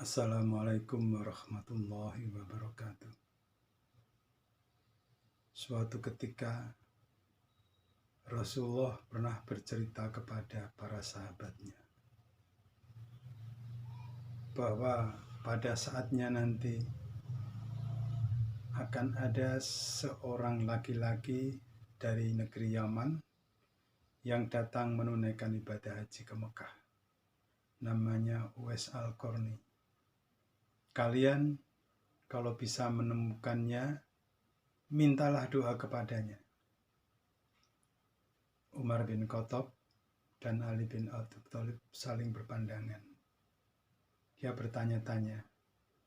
Assalamualaikum warahmatullahi wabarakatuh. Suatu ketika Rasulullah pernah bercerita kepada para sahabatnya bahwa pada saatnya nanti akan ada seorang laki-laki dari negeri Yaman yang datang menunaikan ibadah haji ke Mekah. Namanya Uwais Al-Qarni. Kalian kalau bisa menemukannya, mintalah doa kepadanya. Umar bin Khattab dan Ali bin Abi Thalib saling berpandangan. Dia bertanya-tanya,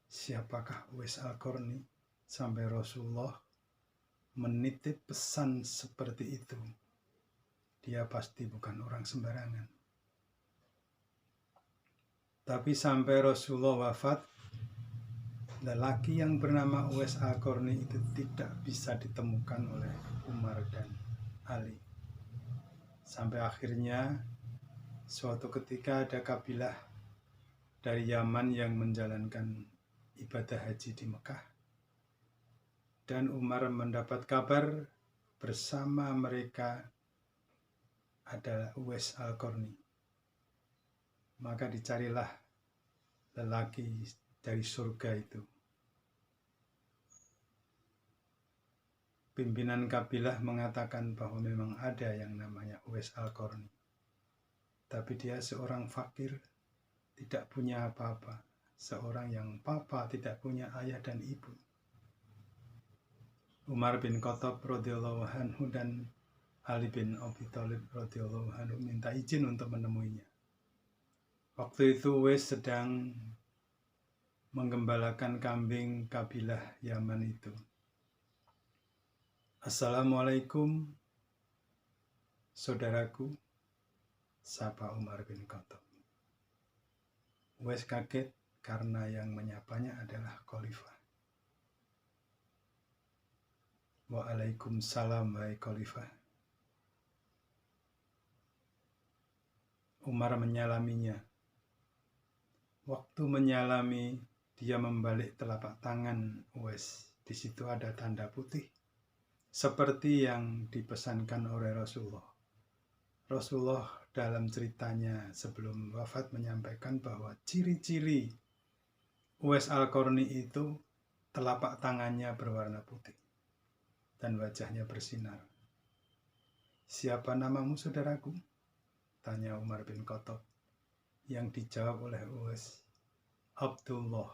siapakah Uwais Al-Qarni sampai Rasulullah menitip pesan seperti itu? Dia pasti bukan orang sembarangan. Tapi sampai Rasulullah wafat, lelaki yang bernama Uwais Al-Qarni itu tidak bisa ditemukan oleh Umar dan Ali. Sampai akhirnya suatu ketika ada kabilah dari Yaman yang menjalankan ibadah haji di Mekah, dan Umar mendapat kabar bersama mereka adalah Uwais Al-Qarni. Maka dicarilah lelaki dari surga itu. Pimpinan kabilah mengatakan bahwa memang ada yang namanya Uwais Al-Qarni, tapi dia seorang fakir, tidak punya apa-apa, seorang yang papa tidak punya ayah dan ibu. Umar bin Khattab radhiyallahu anhu dan Ali bin Abi Thalib radhiyallahu anhu minta izin untuk menemuinya. Waktu itu Uwais sedang menggembalakan kambing kabilah Yaman itu. Assalamualaikum, saudaraku, sapa Umar bin Khattab. Uwais kaget karena yang menyapanya adalah khalifah. Waalaikumsalam, wahai khalifah. Umar menyalaminya. Waktu menyalami, dia membalik telapak tangan Uwais. Di situ ada tanda putih, seperti yang dipesankan oleh Rasulullah. Rasulullah dalam ceritanya sebelum wafat menyampaikan bahwa ciri-ciri Uwais Al-Qarni itu telapak tangannya berwarna putih dan wajahnya bersinar. Siapa namamu, saudaraku? Tanya Umar bin Khattab. Yang dijawab oleh Uwais, Abdullah.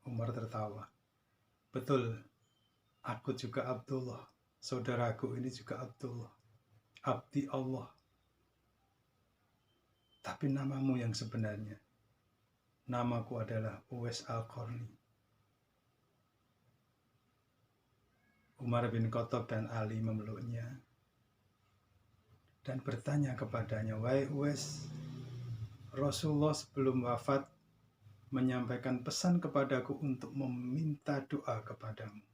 Umar tertawa. Betul, aku juga Abdullah. Saudaraku ini juga Abdullah, abdi Allah. Tapi namamu yang sebenarnya? Namaku adalah Uwais Al-Qarni. Umar bin Khattab dan Ali memeluknya dan bertanya kepadanya, wahai Uwais, Rasulullah sebelum wafat menyampaikan pesan kepadaku untuk meminta doa kepadamu.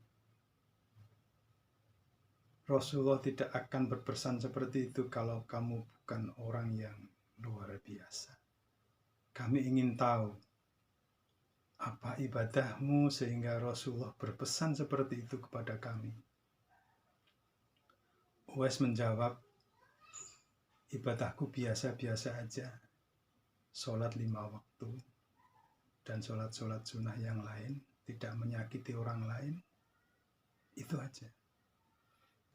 Rasulullah tidak akan berpesan seperti itu kalau kamu bukan orang yang luar biasa. Kami ingin tahu apa ibadahmu sehingga Rasulullah berpesan seperti itu kepada kami. Uwais menjawab, ibadahku biasa-biasa aja. Sholat 5 waktu dan sholat-sholat sunnah yang lain, tidak menyakiti orang lain, itu aja.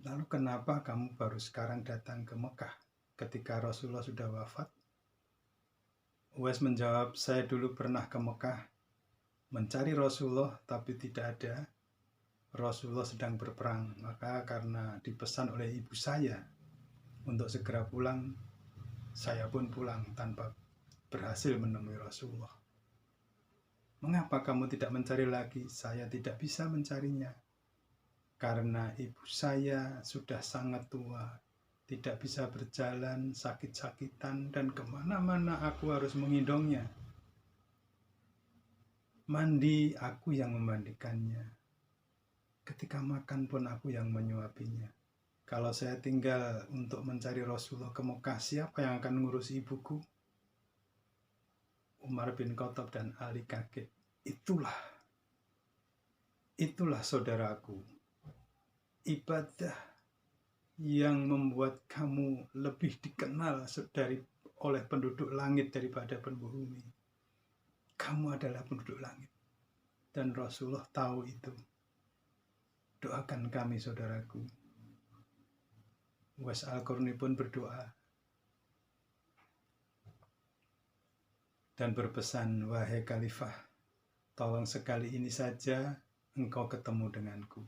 Lalu kenapa kamu baru sekarang datang ke Mekah ketika Rasulullah sudah wafat? Uwais menjawab, saya dulu pernah ke Mekah mencari Rasulullah, tapi tidak ada. Rasulullah sedang berperang, maka karena dipesan oleh ibu saya untuk segera pulang, saya pun pulang tanpa berhasil menemui Rasulullah. Mengapa kamu tidak mencari lagi? Saya tidak bisa mencarinya, karena ibu saya sudah sangat tua, tidak bisa berjalan, sakit-sakitan, dan kemana-mana aku harus menggendongnya. Mandi, aku yang memandikannya. Ketika makan pun aku yang menyuapinya. Kalau saya tinggal untuk mencari Rasulullah ke Mekah, siapa yang akan ngurus ibuku? Umar bin Khattab dan Ali kaget. Itulah saudaraku, ibadah yang membuat kamu lebih dikenal oleh penduduk langit daripada penduduk bumi. Kamu adalah penduduk langit. Dan Rasulullah tahu itu. Doakan kami, saudaraku. Uwais Al-Qarni pun berdoa dan berpesan, wahai Khalifah, tolong sekali ini saja engkau ketemu denganku.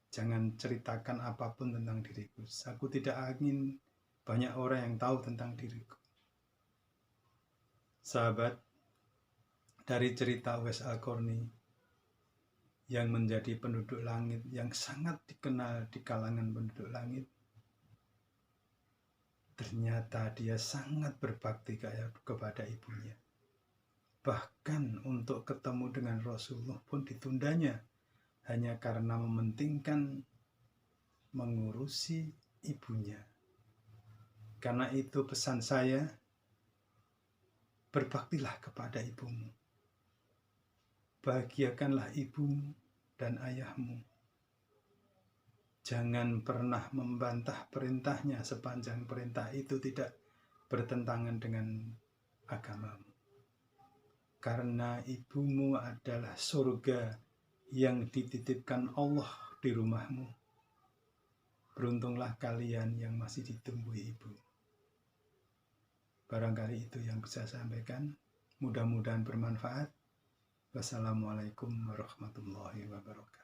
Jangan ceritakan apapun tentang diriku. Aku tidak ingin banyak orang yang tahu tentang diriku. Sahabat, dari cerita Uwais Al-Qarni yang menjadi penduduk langit, yang sangat dikenal di kalangan penduduk langit, ternyata dia sangat berbakti kepada ibunya. Bahkan untuk ketemu dengan Rasulullah pun ditundanya, hanya karena mementingkan mengurusi ibunya. Karena itu pesan saya, berbaktilah kepada ibumu. Bahagiakanlah ibumu dan ayahmu. Jangan pernah membantah perintahnya sepanjang perintah itu tidak bertentangan dengan agamamu. Karena ibumu adalah surga yang dititipkan Allah di rumahmu. Beruntunglah kalian yang masih ditumbuhi ibu. Barangkali itu yang bisa saya sampaikan. Mudah-mudahan bermanfaat. Wassalamualaikum warahmatullahi wabarakatuh.